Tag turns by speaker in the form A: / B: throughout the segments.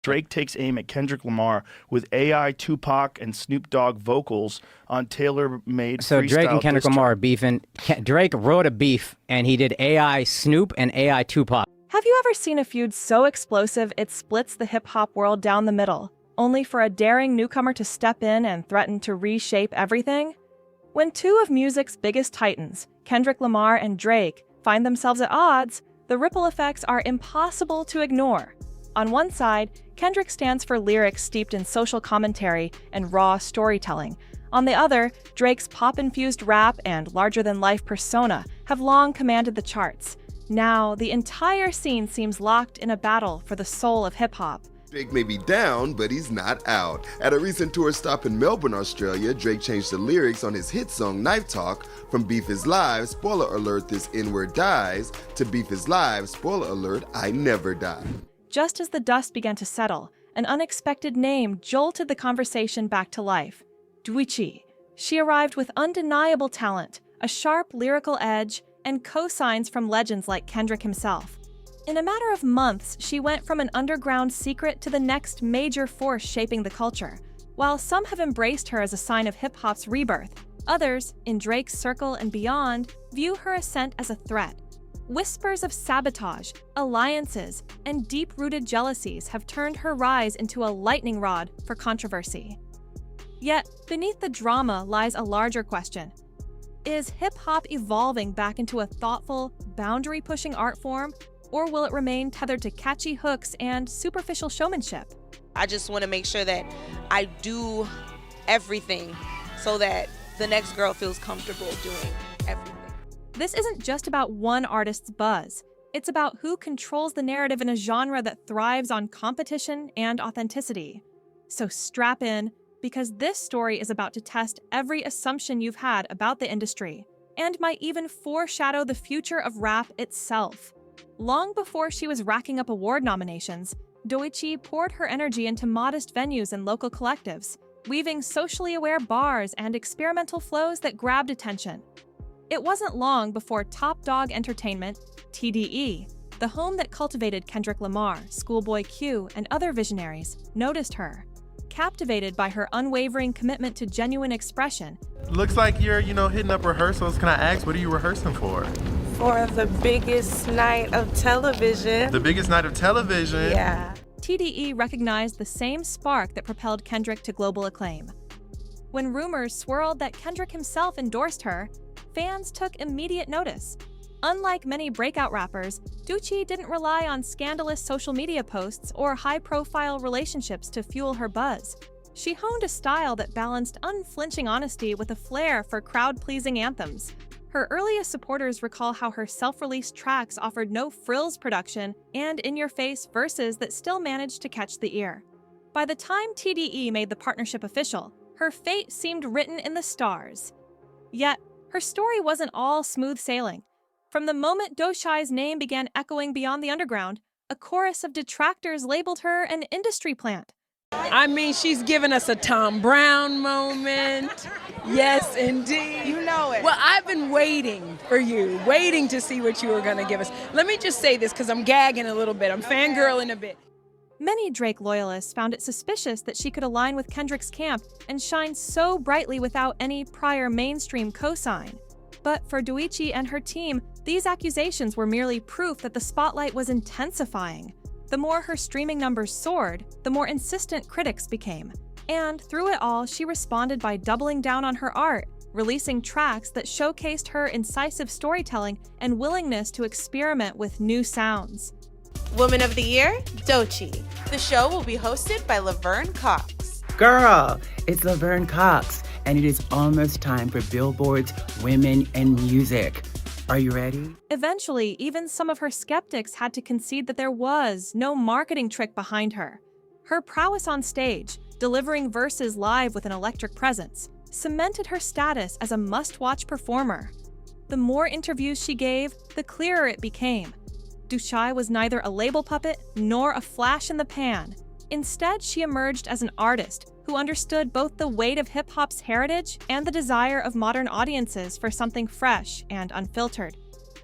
A: Drake takes aim at Kendrick Lamar with AI Tupac and Snoop Dogg vocals on tailor-made
B: So
A: freestyle
B: Drake and Kendrick
A: diss
B: Lamar
A: track.
B: are beefing. Drake wrote a beef, and he did AI Snoop and AI Tupac.
C: Have you ever seen a feud so explosive it splits the hip-hop world down the middle, only for a daring newcomer to step in and threaten to reshape everything? When two of music's biggest titans, Kendrick Lamar and Drake, find themselves at odds, the ripple effects are impossible to ignore. On one side, Kendrick stands for lyrics steeped in social commentary and raw storytelling. On the other, Drake's pop-infused rap and larger-than-life persona have long commanded the charts. Now, the entire scene seems locked in a battle for the soul of hip-hop.
D: Drake may be down, but he's not out. At a recent tour stop in Melbourne, Australia, Drake changed the lyrics on his hit song Knife Talk from Beef is Live, spoiler alert, this N-word dies, to Beef is Live, spoiler alert, I never die.
C: Just as the dust began to settle, an unexpected name jolted the conversation back to life. Doechii. She arrived with undeniable talent, a sharp lyrical edge, and cosigns from legends like Kendrick himself. In a matter of months, she went from an underground secret to the next major force shaping the culture. While some have embraced her as a sign of hip-hop's rebirth, others, in Drake's circle and beyond, view her ascent as a threat. Whispers of sabotage, alliances, and deep-rooted jealousies have turned her rise into a lightning rod for controversy. Yet, beneath the drama lies a larger question. Is hip-hop evolving back into a thoughtful, boundary-pushing art form, or will it remain tethered to catchy hooks and superficial showmanship?
E: I just want to make sure that I do everything so that the next girl feels comfortable doing everything.
C: This isn't just about one artist's buzz. It's about who controls the narrative in a genre that thrives on competition and authenticity. So strap in, because this story is about to test every assumption you've had about the industry, and might even foreshadow the future of rap itself. Long before she was racking up award nominations, Doechii poured her energy into modest venues and local collectives, weaving socially aware bars and experimental flows that grabbed attention. It wasn't long before Top Dog Entertainment, TDE, the home that cultivated Kendrick Lamar, Schoolboy Q, and other visionaries, noticed her. Captivated by her unwavering commitment to genuine expression,
F: Looks like you're, hitting up rehearsals. Can I ask, what are you rehearsing for?
G: For the biggest night of television.
F: The biggest night of television?
G: Yeah.
C: TDE recognized the same spark that propelled Kendrick to global acclaim. When rumors swirled that Kendrick himself endorsed her, fans took immediate notice. Unlike many breakout rappers, Doechii didn't rely on scandalous social media posts or high-profile relationships to fuel her buzz. She honed a style that balanced unflinching honesty with a flair for crowd-pleasing anthems. Her earliest supporters recall how her self-released tracks offered no-frills production and in-your-face verses that still managed to catch the ear. By the time TDE made the partnership official, her fate seemed written in the stars. Yet, her story wasn't all smooth sailing. From the moment Doechii's name began echoing beyond the underground, a chorus of detractors labeled her an industry plant.
H: I mean, she's given us a Tom Brown moment. Yes, indeed.
G: You know it.
H: Well, I've been waiting for you, waiting to see what you were going to give us. Let me just say this, because I'm gagging a little bit. I'm fangirling a bit.
C: Many Drake loyalists found it suspicious that she could align with Kendrick's camp and shine so brightly without any prior mainstream cosign. But for Doechii and her team, these accusations were merely proof that the spotlight was intensifying. The more her streaming numbers soared, the more insistent critics became. And through it all, she responded by doubling down on her art, releasing tracks that showcased her incisive storytelling and willingness to experiment with new sounds.
E: Woman of the Year, Doechii. The show will be hosted by Laverne Cox.
I: Girl, it's Laverne Cox, and it is almost time for Billboard's Women in Music. Are you ready?
C: Eventually, even some of her skeptics had to concede that there was no marketing trick behind her. Her prowess on stage, delivering verses live with an electric presence, cemented her status as a must-watch performer. The more interviews she gave, the clearer it became. Doechii was neither a label puppet nor a flash in the pan. Instead, she emerged as an artist who understood both the weight of hip-hop's heritage and the desire of modern audiences for something fresh and unfiltered.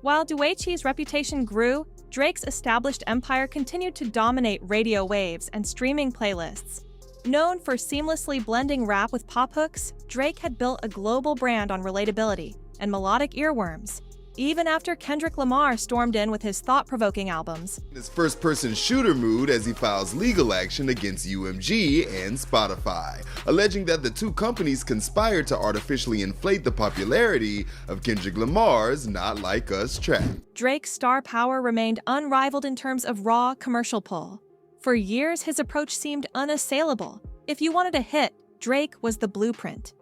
C: While Doechii's reputation grew, Drake's established empire continued to dominate radio waves and streaming playlists. Known for seamlessly blending rap with pop hooks, Drake had built a global brand on relatability and melodic earworms. Even after Kendrick Lamar stormed in with his thought-provoking albums,
D: His first-person shooter mood as he files legal action against UMG and Spotify, alleging that the two companies conspired to artificially inflate the popularity of Kendrick Lamar's Not Like Us track.
C: Drake's star power remained unrivaled in terms of raw commercial pull. For years, his approach seemed unassailable. If you wanted a hit, Drake was the blueprint.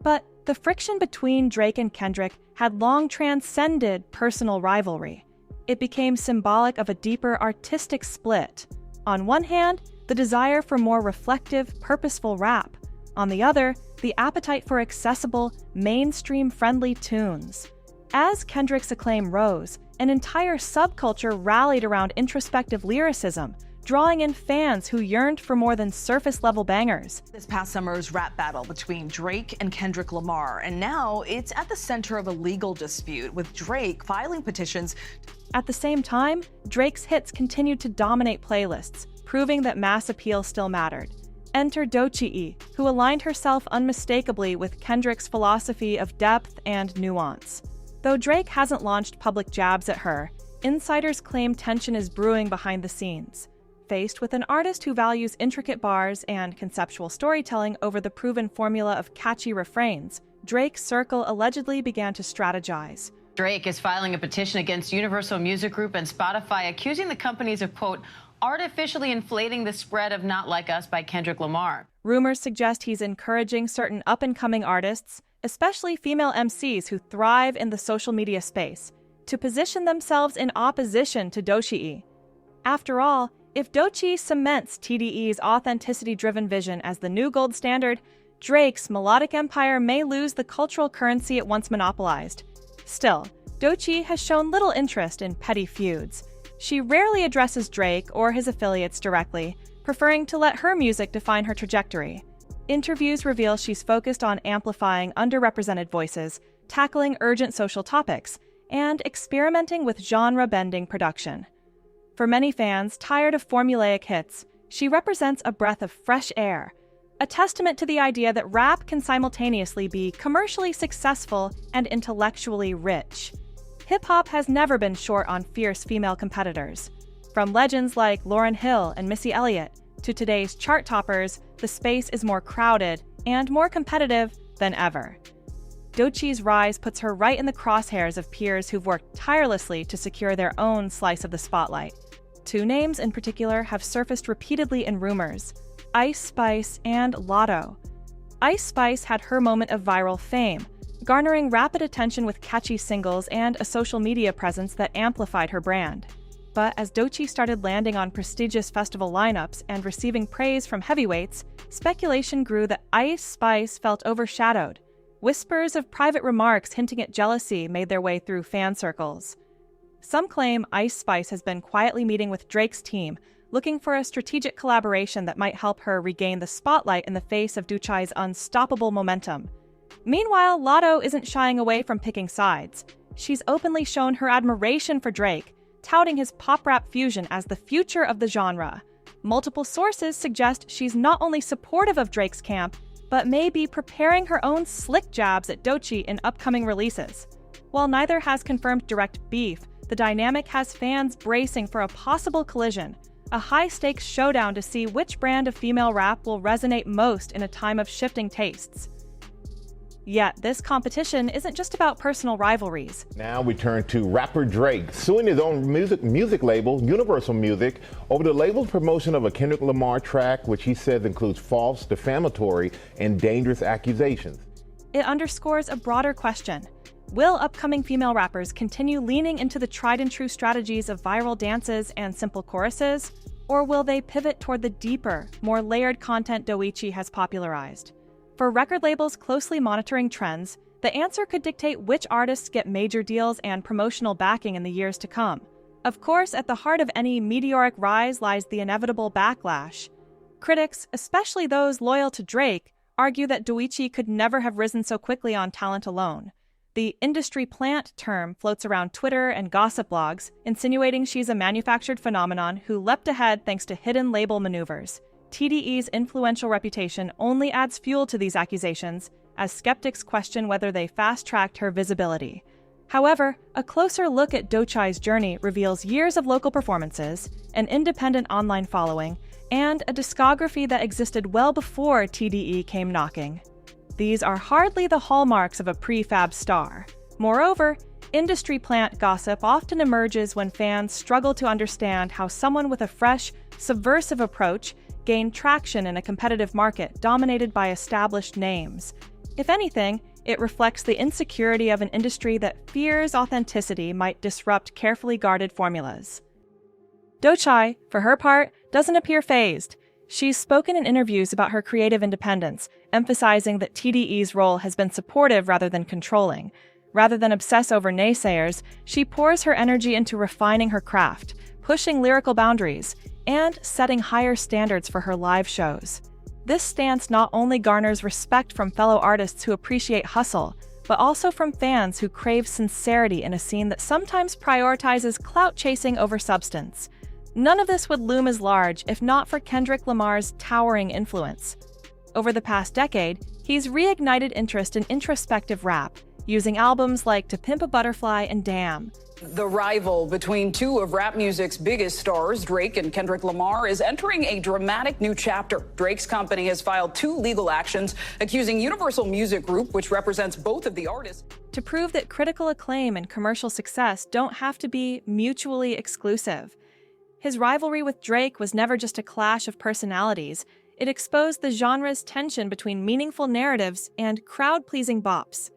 C: But the friction between Drake and Kendrick had long transcended personal rivalry. It became symbolic of a deeper artistic split. On one hand, the desire for more reflective, purposeful rap. On the other, the appetite for accessible, mainstream-friendly tunes. As Kendrick's acclaim rose, an entire subculture rallied around introspective lyricism, drawing in fans who yearned for more than surface-level bangers.
J: This past summer's rap battle between Drake and Kendrick Lamar, and now it's at the center of a legal dispute, with Drake filing petitions.
C: At the same time, Drake's hits continued to dominate playlists, proving that mass appeal still mattered. Enter Doechii, who aligned herself unmistakably with Kendrick's philosophy of depth and nuance. Though Drake hasn't launched public jabs at her, insiders claim tension is brewing behind the scenes. Faced with an artist who values intricate bars and conceptual storytelling over the proven formula of catchy refrains, Drake's circle allegedly began to strategize.
K: Drake is filing a petition against Universal Music Group and Spotify, accusing the companies of, quote, artificially inflating the spread of Not Like Us by Kendrick Lamar.
C: Rumors suggest he's encouraging certain up-and-coming artists, especially female MCs who thrive in the social media space, to position themselves in opposition to Doechii. After all, if Doechii cements TDE's authenticity-driven vision as the new gold standard, Drake's melodic empire may lose the cultural currency it once monopolized. Still, Doechii has shown little interest in petty feuds. She rarely addresses Drake or his affiliates directly, preferring to let her music define her trajectory. Interviews reveal she's focused on amplifying underrepresented voices, tackling urgent social topics, and experimenting with genre-bending production. For many fans tired of formulaic hits, she represents a breath of fresh air, a testament to the idea that rap can simultaneously be commercially successful and intellectually rich. Hip-hop has never been short on fierce female competitors. From legends like Lauryn Hill and Missy Elliott to today's chart toppers, the space is more crowded and more competitive than ever. Doechii's rise puts her right in the crosshairs of peers who've worked tirelessly to secure their own slice of the spotlight. Two names in particular have surfaced repeatedly in rumors: Ice Spice and Lotto. Ice Spice had her moment of viral fame, garnering rapid attention with catchy singles and a social media presence that amplified her brand. But as Doechii started landing on prestigious festival lineups and receiving praise from heavyweights, speculation grew that Ice Spice felt overshadowed. Whispers of private remarks hinting at jealousy made their way through fan circles. Some claim Ice Spice has been quietly meeting with Drake's team, looking for a strategic collaboration that might help her regain the spotlight in the face of Doechei's unstoppable momentum. Meanwhile, Lotto isn't shying away from picking sides. She's openly shown her admiration for Drake, touting his pop-rap fusion as the future of the genre. Multiple sources suggest she's not only supportive of Drake's camp, but may be preparing her own slick jabs at Doechii in upcoming releases. While neither has confirmed direct beef, the dynamic has fans bracing for a possible collision, a high-stakes showdown to see which brand of female rap will resonate most in a time of shifting tastes. Yet, this competition isn't just about personal rivalries.
L: Now we turn to rapper Drake, suing his own music label, Universal Music, over the label's promotion of a Kendrick Lamar track, which he says includes false, defamatory, and dangerous accusations.
C: It underscores a broader question. Will upcoming female rappers continue leaning into the tried-and-true strategies of viral dances and simple choruses, or will they pivot toward the deeper, more layered content Doechii has popularized? For record labels closely monitoring trends, the answer could dictate which artists get major deals and promotional backing in the years to come. Of course, at the heart of any meteoric rise lies the inevitable backlash. Critics, especially those loyal to Drake, argue that Doechii could never have risen so quickly on talent alone. The industry plant term floats around Twitter and gossip blogs, insinuating she's a manufactured phenomenon who leapt ahead thanks to hidden label maneuvers. TDE's influential reputation only adds fuel to these accusations, as skeptics question whether they fast-tracked her visibility. However, a closer look at Doechai's journey reveals years of local performances, an independent online following, and a discography that existed well before TDE came knocking. These are hardly the hallmarks of a prefab star. Moreover, industry plant gossip often emerges when fans struggle to understand how someone with a fresh, subversive approach gained traction in a competitive market dominated by established names. If anything, it reflects the insecurity of an industry that fears authenticity might disrupt carefully guarded formulas. Doechai, for her part, doesn't appear fazed. She's spoken in interviews about her creative independence, emphasizing that TDE's role has been supportive rather than controlling. Rather than obsess over naysayers, she pours her energy into refining her craft, pushing lyrical boundaries, and setting higher standards for her live shows. This stance not only garners respect from fellow artists who appreciate hustle, but also from fans who crave sincerity in a scene that sometimes prioritizes clout chasing over substance. None of this would loom as large if not for Kendrick Lamar's towering influence. Over the past decade, he's reignited interest in introspective rap, using albums like To Pimp a Butterfly and Damn.
M: The rival between two of rap music's biggest stars, Drake and Kendrick Lamar, is entering a dramatic new chapter. Drake's company has filed 2 legal actions accusing Universal Music Group, which represents both of the artists,
C: to prove that critical acclaim and commercial success don't have to be mutually exclusive. His rivalry with Drake was never just a clash of personalities. It exposed the genre's tension between meaningful narratives and crowd-pleasing bops.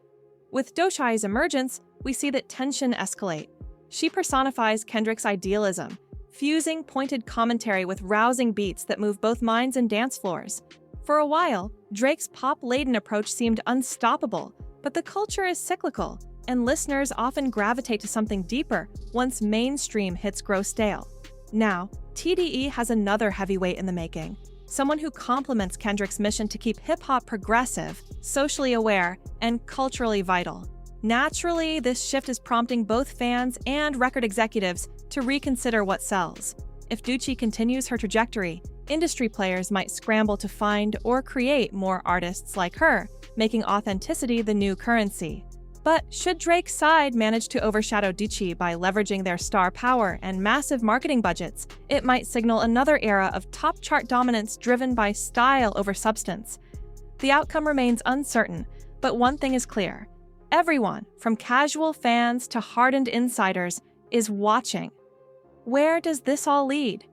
C: With Doechai's emergence, we see that tension escalate. She personifies Kendrick's idealism, fusing pointed commentary with rousing beats that move both minds and dance floors. For a while, Drake's pop-laden approach seemed unstoppable, but the culture is cyclical, and listeners often gravitate to something deeper once mainstream hits grow stale. Now, TDE has another heavyweight in the making, someone who complements Kendrick's mission to keep hip-hop progressive, socially aware, and culturally vital. Naturally, this shift is prompting both fans and record executives to reconsider what sells. If Doechii continues her trajectory, industry players might scramble to find or create more artists like her, making authenticity the new currency. But should Drake's side manage to overshadow Doechii by leveraging their star power and massive marketing budgets, it might signal another era of top chart dominance driven by style over substance. The outcome remains uncertain, but one thing is clear. Everyone, from casual fans to hardened insiders, is watching. Where does this all lead?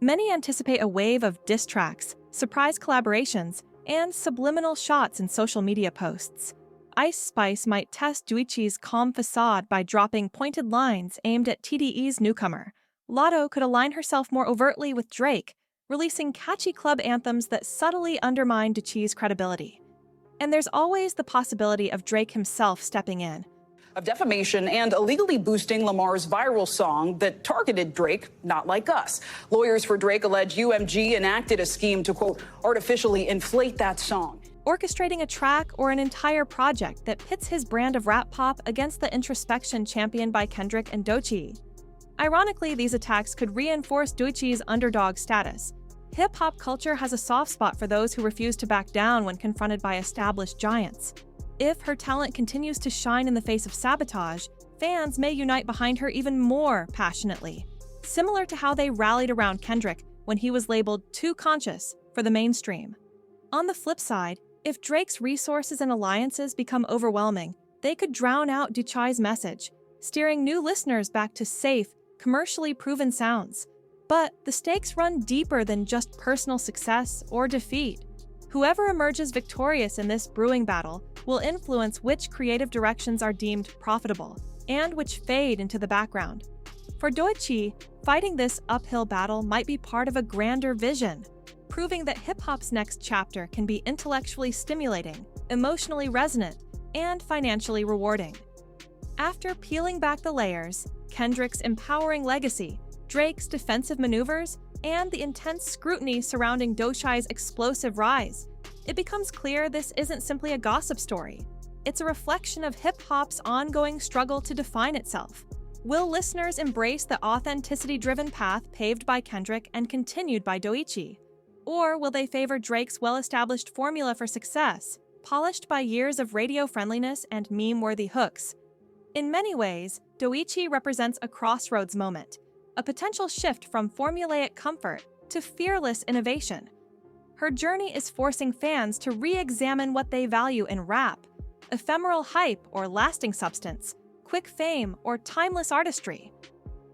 C: Many anticipate a wave of diss tracks, surprise collaborations, and subliminal shots in social media posts. Ice Spice might test Doechii's calm facade by dropping pointed lines aimed at TDE's newcomer. Lotto could align herself more overtly with Drake, releasing catchy club anthems that subtly undermine Doechii's credibility. And there's always the possibility of Drake himself stepping in.
M: of defamation and illegally boosting Lamar's viral song that targeted Drake, Not Like Us. Lawyers for Drake allege UMG enacted a scheme to, quote, artificially inflate that song.
C: Orchestrating a track or an entire project that pits his brand of rap pop against the introspection championed by Kendrick and Doechii. Ironically, these attacks could reinforce Doechii's underdog status. Hip-hop culture has a soft spot for those who refuse to back down when confronted by established giants. If her talent continues to shine in the face of sabotage, fans may unite behind her even more passionately, similar to how they rallied around Kendrick when he was labeled too conscious for the mainstream. On the flip side, if Drake's resources and alliances become overwhelming, they could drown out Doechai's message, steering new listeners back to safe, commercially proven sounds. But the stakes run deeper than just personal success or defeat. Whoever emerges victorious in this brewing battle will influence which creative directions are deemed profitable and which fade into the background. For Doechii, fighting this uphill battle might be part of a grander vision, proving that hip-hop's next chapter can be intellectually stimulating, emotionally resonant, and financially rewarding. After peeling back the layers, Kendrick's empowering legacy, Drake's defensive maneuvers, and the intense scrutiny surrounding Doechai's explosive rise, it becomes clear this isn't simply a gossip story. it's a reflection of hip-hop's ongoing struggle to define itself. Will listeners embrace the authenticity-driven path paved by Kendrick and continued by Doechii? Or will they favor Drake's well-established formula for success, polished by years of radio friendliness and meme-worthy hooks? In many ways, Doechii represents a crossroads moment, a potential shift from formulaic comfort to fearless innovation. Her journey is forcing fans to re-examine what they value in rap: ephemeral hype or lasting substance, quick fame or timeless artistry.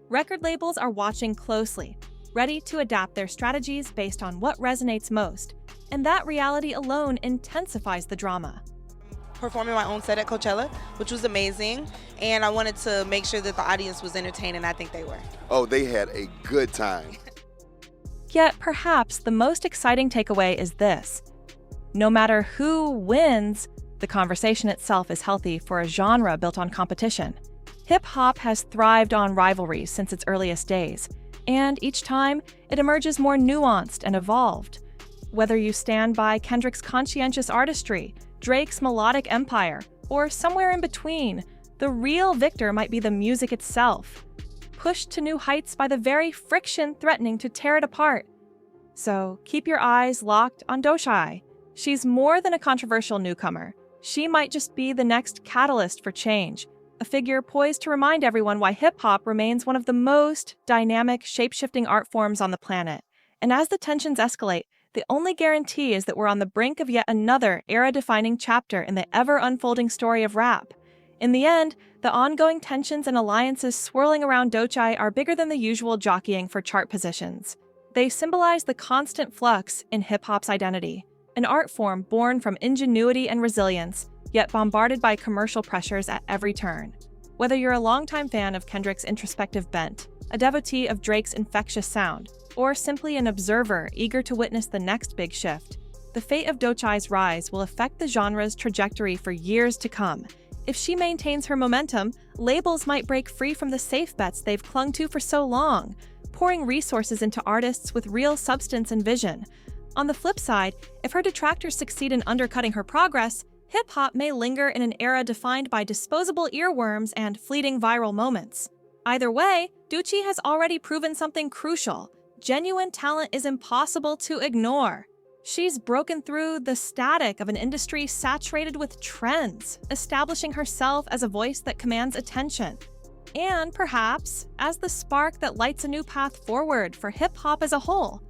C: Record labels are watching closely, ready to adapt their strategies based on what resonates most, and that reality alone intensifies the drama.
E: Performing my own set at Coachella, which was amazing, and I wanted to make sure that the audience was entertained, and I think they were.
D: Oh, they had a good time.
C: Yet, perhaps the most exciting takeaway is this: no matter who wins, the conversation itself is healthy for a genre built on competition. Hip-hop has thrived on rivalries since its earliest days, and each time, it emerges more nuanced and evolved. Whether you stand by Kendrick's conscientious artistry, Drake's melodic empire, or somewhere in between, the real victor might be the music itself, pushed to new heights by the very friction threatening to tear it apart. So keep your eyes locked on Doechii. She's more than a controversial newcomer. She might just be the next catalyst for change, a figure poised to remind everyone why hip-hop remains one of the most dynamic, shape-shifting art forms on the planet. And as the tensions escalate, the only guarantee is that we're on the brink of yet another era-defining chapter in the ever-unfolding story of rap. In the end, the ongoing tensions and alliances swirling around Doechii are bigger than the usual jockeying for chart positions. They symbolize the constant flux in hip-hop's identity, an art form born from ingenuity and resilience, yet bombarded by commercial pressures at every turn. Whether you're a longtime fan of Kendrick's introspective bent, a devotee of Drake's infectious sound, or simply an observer eager to witness the next big shift, the fate of Doechii's rise will affect the genre's trajectory for years to come. If she maintains her momentum, labels might break free from the safe bets they've clung to for so long, pouring resources into artists with real substance and vision. On the flip side, if her detractors succeed in undercutting her progress, hip-hop may linger in an era defined by disposable earworms and fleeting viral moments. Either way, Doechii has already proven something crucial: genuine talent is impossible to ignore. She's broken through the static of an industry saturated with trends, establishing herself as a voice that commands attention. And perhaps, as the spark that lights a new path forward for hip-hop as a whole.